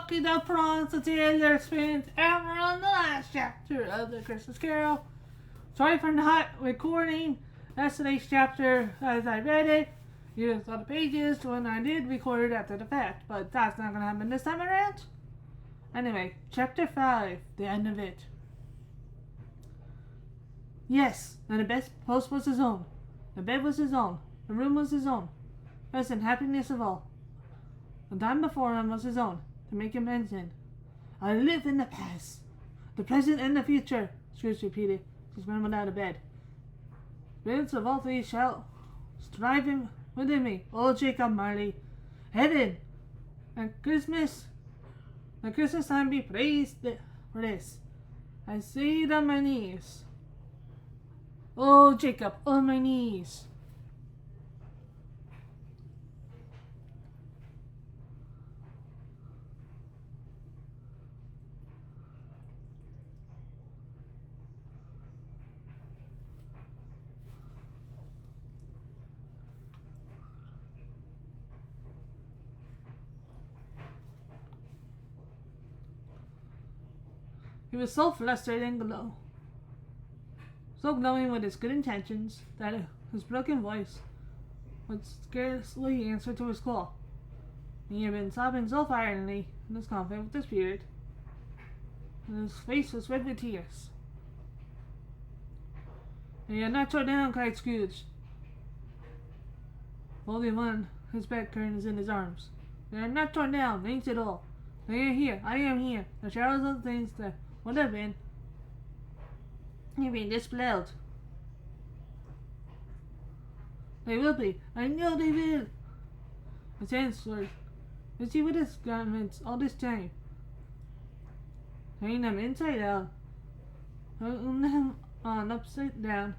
lucky the prawns to tell their experience ever on the last chapter of the Christmas Carol. Sorry for not recording yesterday's chapter as I read it. Used all the pages when I did record it after the fact, but that's not going to happen this time around. Anyway, chapter 5, the end of it. Yes, and the best post was his own. The bed was his own. The room was his own. Best and happiness of all. The time before him was his own, to make him mention. I live in the past, the present and the future, Scrooge repeated, as he scrambled out of bed. Spirits of all three shall strive within me, old Jacob Marley. Heaven and Christmas, the Christmas time be praised for this. I say it on my knees. Oh, Jacob, on my knees. He was so flustered and so glowing with his good intentions, that his broken voice would scarcely answer to his call. He had been sobbing so violently in his conflict with the spirit, and his face was red with tears. "They are not torn down," cried Scrooge, holding his bed curtains in his arms. "They are not torn down, ain't it all? They are here. I am here. The shadows of things that would have been dispelled. They will be. I know they will." His hands were busy with his garments all this time, turning them inside out, putting them on upside down,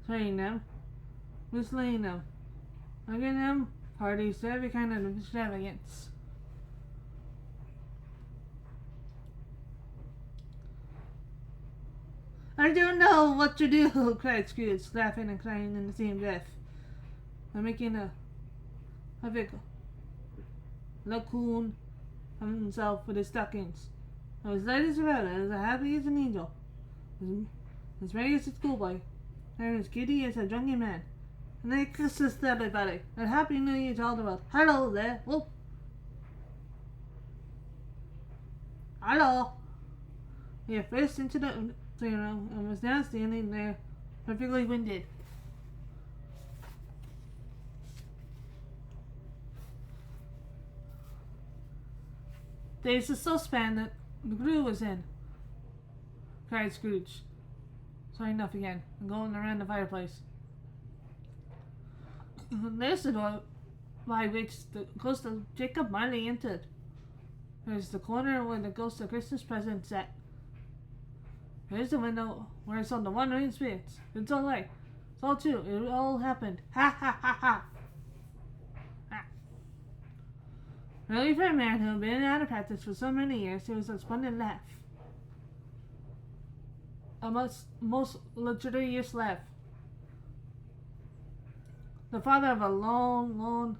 turning them, whistling them, giving them parties to every kind of extravagance. "I don't know what to do," cried Scrooge, laughing and crying in the same breath, and making a big raccoon of himself with his stockings. I was light as a feather, as happy as an angel, as merry as a schoolboy, and as giddy as a drunken man. And I kissed everybody, and Happy New Year to all the world. Hello there, whoop! Hello! He had burst into the room and was now standing there, perfectly winded. "There's the saucepan that the glue was in," cried Scrooge, starting up again and going around the fireplace. "There's the door by which the ghost of Jacob Marley entered. There's the corner where the ghost of Christmas present sat. There's the window where I saw the wandering spirits. It's all right. It's all true. It all happened. Ha ha ha ha!" Really, for a man who had been out of practice for so many years, it was a splendid laugh. A most luxurious laugh. The father of a long, long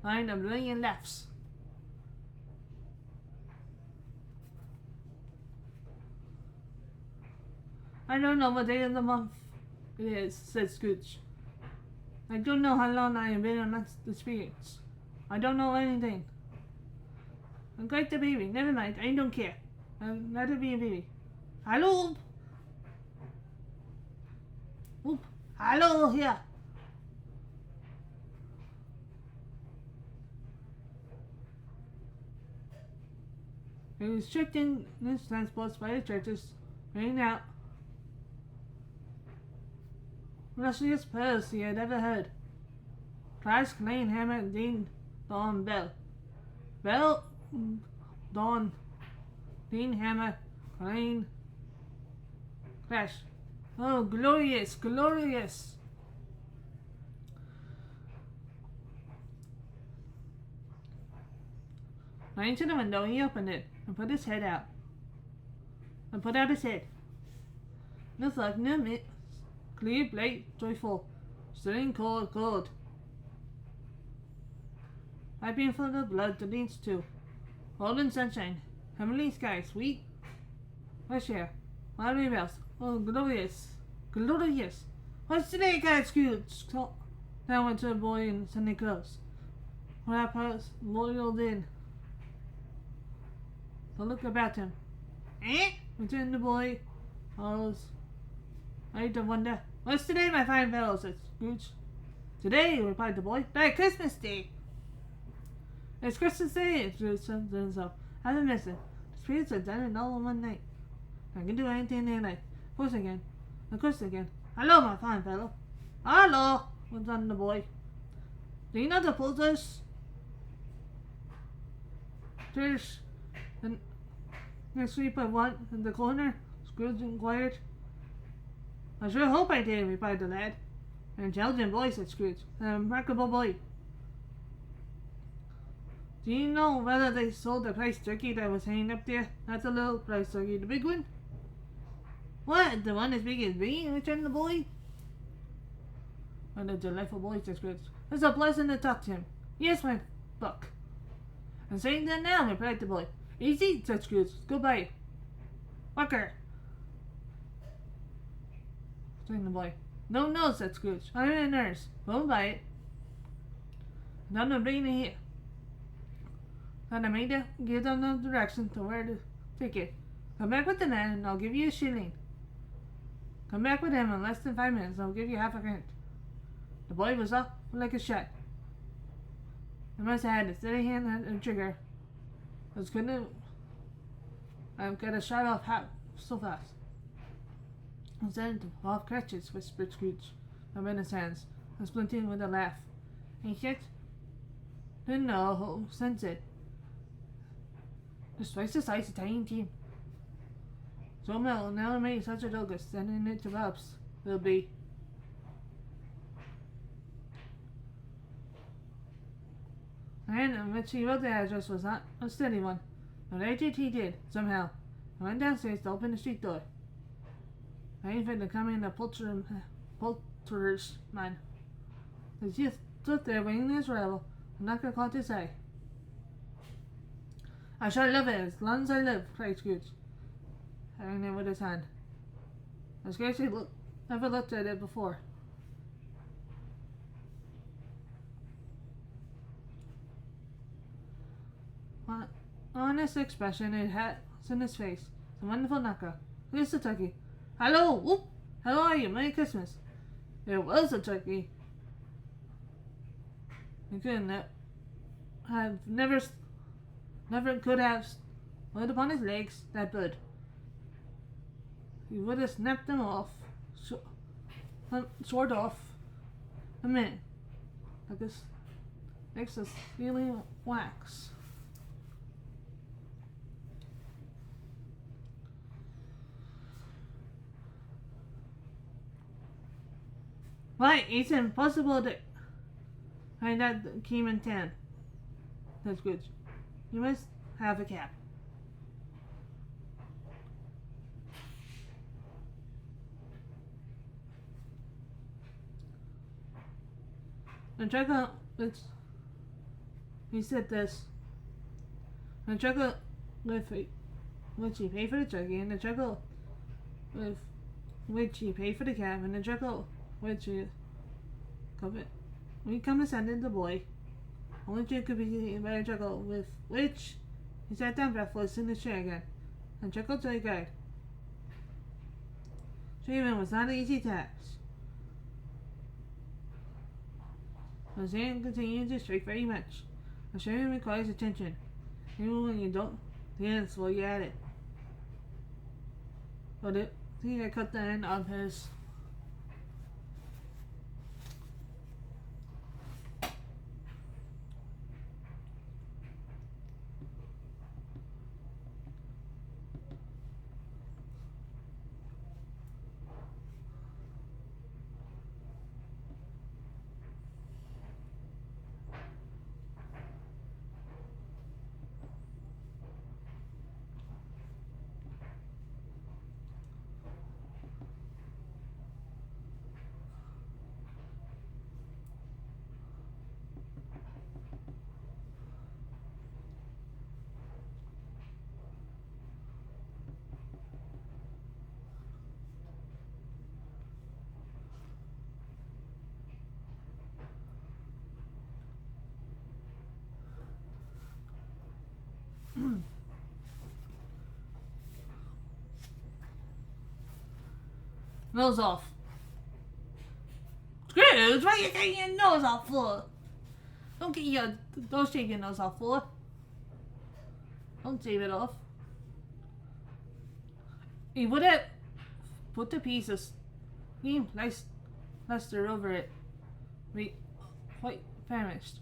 line of brilliant laughs. "I don't know what day of the month it is," said Scrooge. "I don't know how long I have been amongst the spirits. I don't know anything. I'm quite a baby. Never mind. I don't care. I'd rather be a baby. Hello! Whoop! Hello here!" He was tricked in his transports by the churches, ringing out rustiest pearls he had ever heard. Clash, clang, hammer, ding, dawn, bell. Bell, dawn, ding, hammer, clang, crash. Oh, glorious, glorious! Running to the window, he opened it and put his head out. And put out his head. No thought, no mist. Clear, bright, joyful, stirring cold, cold. Piping full of blood to leads to. golden sunshine, heavenly sky, sweet fresh air, Mary bells. Oh, glorious, glorious! What's today, guys? Scrooge down went to the boy in Sunday clothes. When I loyal in to look about him. Eh? Returned the boy. I to wonder. What's today, my fine fellow? Said Scrooge. Today, replied the boy. By Christmas Day. It's Christmas Day, Scrooge said to himself. I haven't missed it. The spirits are done it all in one night. I can do anything they like. Of course again. Of course again. Hello, my fine fellow. Hello, went on the boy. Do you know the poultice? There's the next sweep I want in the corner, Scrooge inquired. I sure hope I did, replied the lad. An intelligent boy, said Scrooge. An remarkable boy. Do you know whether they sold the price turkey that was hanging up there? Not the little price turkey, the big one? What? The one as big as me? Returned the boy. What a delightful boy, said Scrooge. It's a blessing to talk to him. Yes, my buck. I'm saying that now, replied the boy. Easy, said Scrooge. Goodbye. Walker. Said the boy. No, no, said Scrooge. I'm a nurse. Won't buy it. None of bringing it here. Then I made give them the direction to where to take it. Come back with the man and I'll give you a shilling. Come back with him in less than 5 minutes and I'll give you half a grand. The boy was up like a shot. I must have had a steady hand on the trigger. I've got a shot off so fast. I said to off crutches, whispered Scrooge, rubbing his hands, and splitting with a laugh. Ain't it? Didn't know who sent it. It's twice the size of tiny team. So Mel now made such a dog sending it to Bob's. Will be. And which he wrote the address was not a steady one, but he did, somehow. I went downstairs to open the street door. I ain't fit to come in a poulterer's man. He just stood there waiting his arrival, and not gonna caught his eye. I shall love it as long as I live, cried Scrooge, having it with his hand. I scarcely never looked at it before. Honest expression it had in his face. It's a wonderful knocker. Here's the turkey. Hello! Whoop! How are you? Merry Christmas. There was a turkey. He couldn't have never could have stood upon his legs, that bird. He would have snapped them off, short off, a minute, like this makes us feeling wax. Why, it's impossible to find that came in town. That's good. You must have a cap. And check out he said this. And check out with which he paid for the turkey, and the check out with which he paid for the cap, and the check out which he covered. We condescended the boy. Only two could be by a chuckle, with which he sat down breathless in his chair again, and chuckled to the guide. Treatment was not an easy task. The sand continued to shake very much. The shaving requires attention, even when you don't dance while you're at it. But he had cut the end of his Nose off. Scrooge, why are you getting your nose off for? Don't shave your nose off for. Don't shave it off. He would have put the pieces. Nice plaster over it. We quite famished.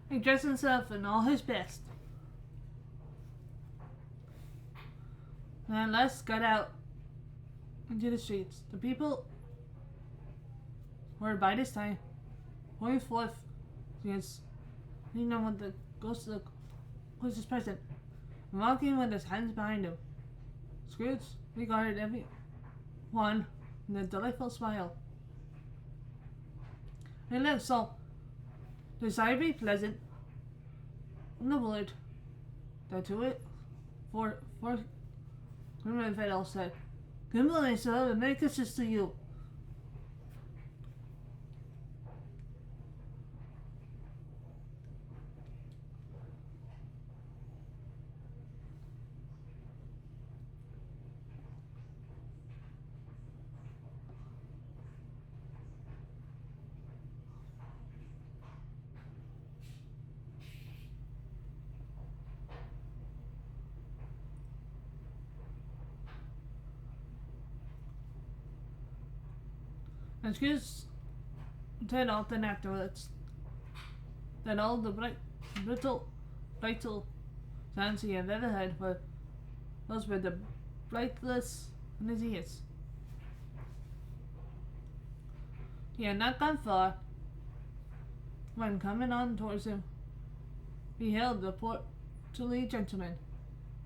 He dressed himself in all his best. And Les got out into the streets. The people were by this time going forth against with the ghost of the closest present, and walking with his hands behind him. Scrooge regarded everyone with a delightful smile. He lived so decidedly pleasant in the wood that to it for Grimly Fiddle said, "Good morning, sir, and Merry Christmas to you." And Scrooge said often afterwards that all the brittle sounds he had ever heard were those with the brightless in his ears. He had not gone far when, coming on towards him, he hailed the portly gentleman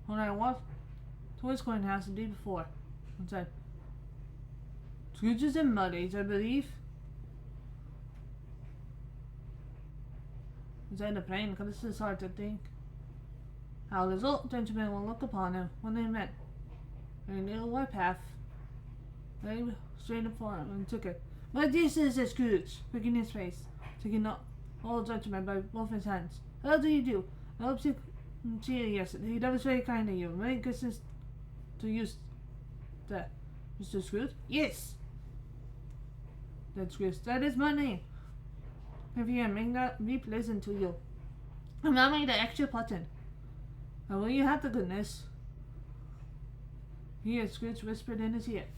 who had walked to his coin house the day before, and said, "Scrooge's and Muddy's, I believe." He said the plain, because it's hard to think how this old gentleman will look upon him when they met. And he knew what path lay straight before him and took it. "My dear sir," said Scrooge, picking his face, taking the old gentleman by both his hands. "How do you do? I hope to see you yesterday. That was very kind of you. Merry Christmas to you, Mr. Scrooge." "Yes," said Scrooge, "that is my name. If you may not be pleasant to you, allow me the extra button. And will you have the goodness?" Here Scrooge whispered in his ear,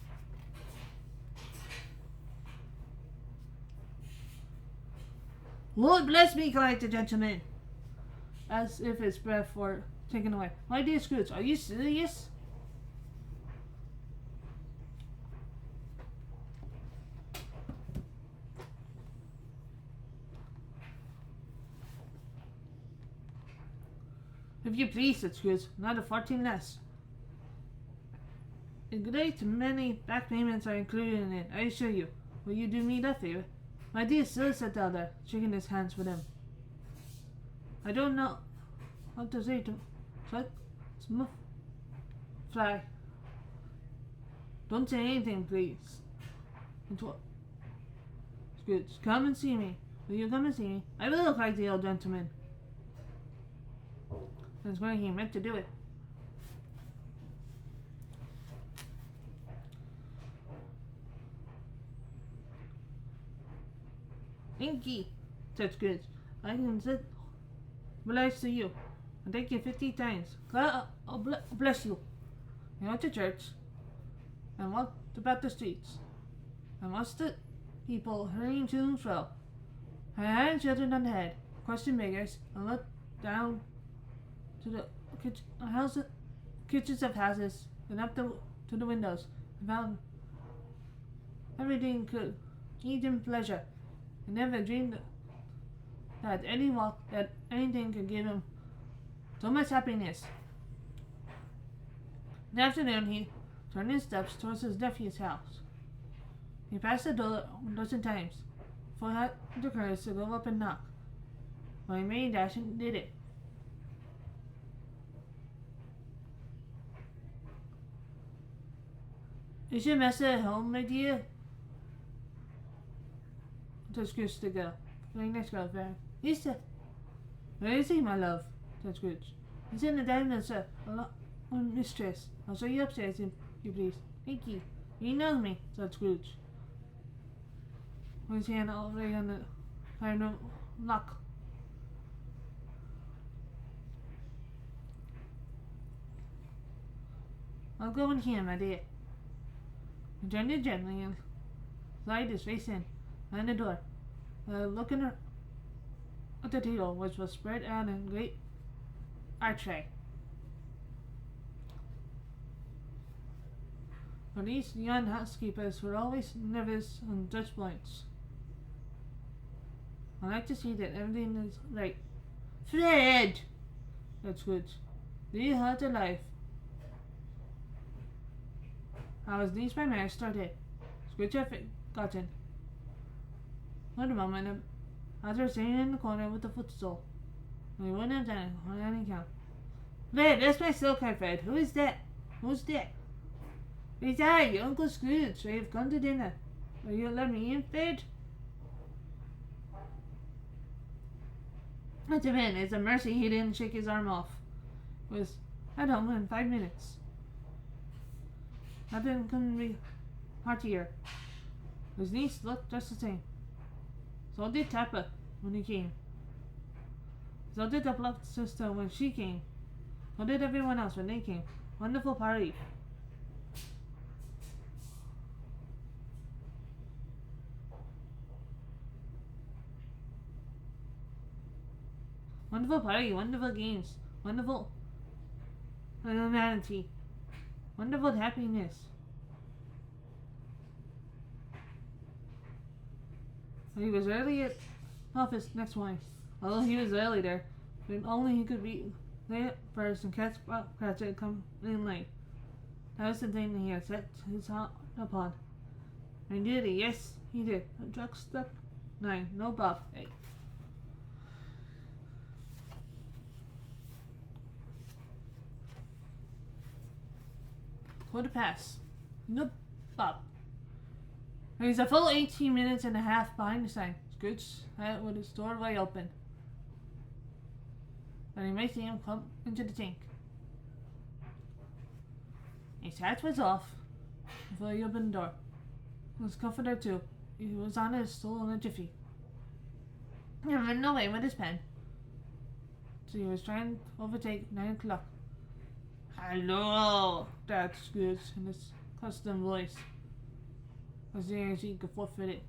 "Lord bless me," cried the gentleman, as if his breath were taken away. "My dear Scrooge, are you serious?" "If you please," said Scrooge, "not a farthing less. A great many back payments are included in it, I assure you. Will you do me that favor?" "My dear sir," said the other, shaking his hands with him, "I don't know what to say to Fly. Don't say anything, please." Scrooge, "Come and see me. Will you come and see me?" "I will," cried the old gentleman. That's when he meant to do it. "Thank said Scrooge. "I can sit obliged to you. I'll thank you 50 times. God bless you." He went to church and walked about the streets and watched the people hurrying to and fro. I had children on the head, questioned beggars, and looked down to the kitchens of houses and up to the windows, and found everything could give him pleasure. He never dreamed that anything could give him so much happiness. In the afternoon, he turned his steps towards his nephew's house. He passed the door a dozen times before he had the courage to go up and knock. But he made a dash and did it. Is your master at home, my dear? Said Scrooge to the girl. The next girl, very. Yes, sir. Where is he, my love? Said Scrooge. He's in the dining room, sir. Mistress. I'll show you upstairs, if you please. Thank you. He knows me, said Scrooge. With his hand already on the dining room lock. I'll go in here, my dear. He turned it gently and slid his face in, behind the door, looking at the table, which was spread out in a great archway. For these young housekeepers were always nervous on such points. I like to see that everything is right. Fred! Said Scrooge. Do you hurt alive? I was niece by marriage started. Scrooge had forgotten. For a moment, as they were sitting in the corner with the footstool, and he wouldn't have done it on any account. Fred, that's my silk, cried Fred. Who is that? Who's that? It's I, your Uncle Scrooge. We have come to dinner. Will you let me in, Fred? It's a man. It's a mercy he didn't shake his arm off. He was at home in 5 minutes. Nothing couldn't be heartier. His niece looked just the same. So did Tappa when he came. So did the bluff sister when she came. So did everyone else when they came. Wonderful party. Wonderful party, wonderful games, wonderful humanity, wonderful happiness. He was early at office next morning. Although he was early there, if only he could be there first and catch Cratchit come in late. That was the thing that he had set his heart upon. And did he? Yes, he did. A truck stuck 9, no buff 8. Quarter past. Nope. Up. He's a full 18 minutes and a half behind the sign. Scrooge had with his door wide open. But he might see him come into the tank. His hat was off before he opened the door. His comforter too. He was on his stool in a jiffy. He ran away with his pen. So he was trying to overtake 9 o'clock. Hello, Dad Scrooge in his custom voice, as soon as he could forfeit it.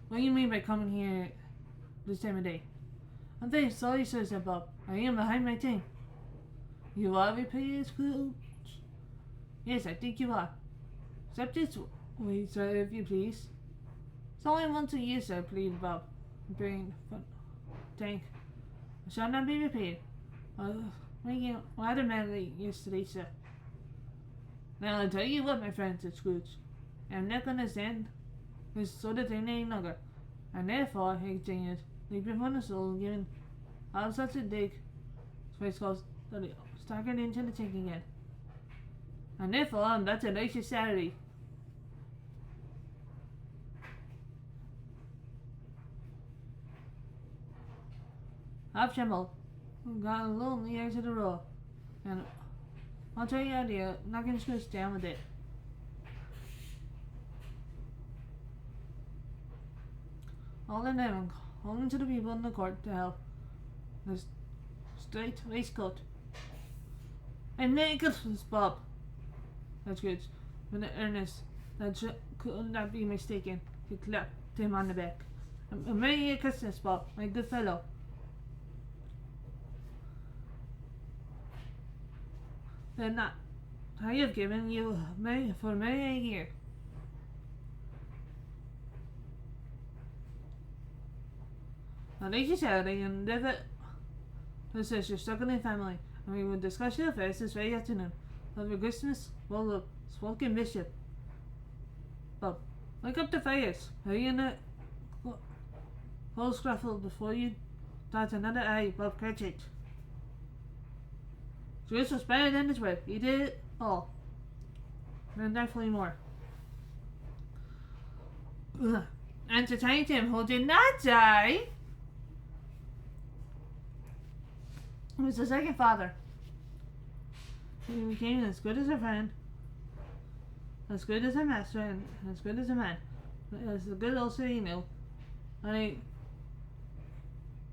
What do you mean by coming here this time of day? I'm very sorry, sir, said Bob. I am behind my thing. You are, repeated Scrooge. Yes, I think you are. Step this way, sir, if you please. It's only once a year, sir, pleaded Bob, preparing the tank. I shall not be repeated. Making rather madly yesterday, sir. Now I'll tell you what, my friend, said Scrooge. I'm not going to stand this sort of thing any longer. And therefore, he continued, leaping from the stool and giving out such a dig, his face goes staggered into the tank again. And therefore, I'm about to lace your Saturday. I've trembled. Got a little on the edge of the road, and I'll tell you the idea, knocking Scrooge down with it. All in there, calling to the people in the court to help. The straight waistcoat. And Merry Christmas, Bob, said Scrooge, with an earnest that could not be mistaken. He clapped him on the back. Merry Christmas, Bob, my good fellow. Then I have given you for many a year. Thank you, Saturday, and if it says you're struggling family, and we will discuss your affairs this very afternoon. Have a Christmas, well, look, spoken bishop. Bob, wake up the fires. Are you in a whole scruffle before you start another eye, Bob Cratchit? Juice was better than his word. He did it all. And definitely more. Ugh. Entertained him who did not die. He was the second father. He became as good as a friend, as good as a master, and as good as a man. As the good old city knew. And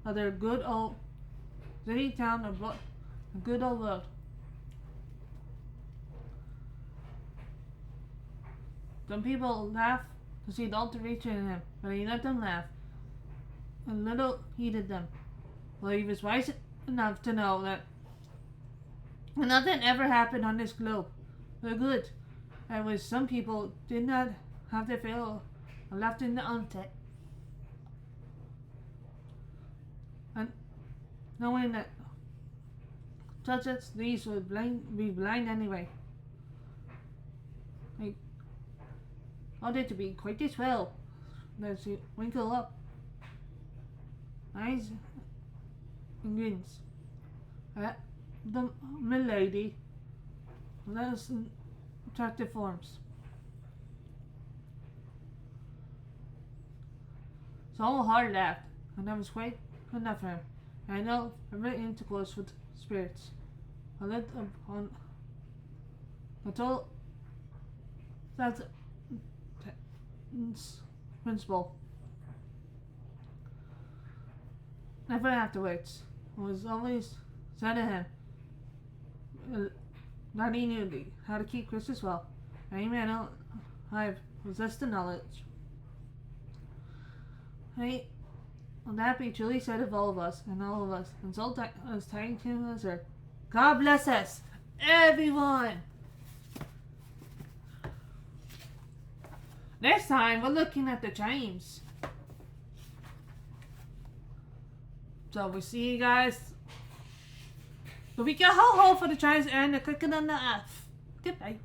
other good old city, town, or a good old world. Some people laugh to see the alteration in him, but he let them laugh. And little heeded them. Well, he was wise enough to know that nothing ever happened on this globe for good. And which some people did not have their fill left in the untapped. And knowing that such as these would be blind anyway. They ought it to be quite as well. Let's see, winkle up. Eyes and grins at the milady, less attractive forms. So hard laughed, and that was quite enough for him. And I know I'm very intercourse with spirits. I lit upon the total that's principle. Never afterwards. It was always said to him that he knew how to keep Christmas well. Any man alive possessed the knowledge. Hey, and that be truly said of all of us, and all of us, and so as tying to us earth. God bless us, everyone! Next time, we're looking at the chimes. So we see you guys. The weekend ho ho for the chimes and the clicking on the F. Goodbye.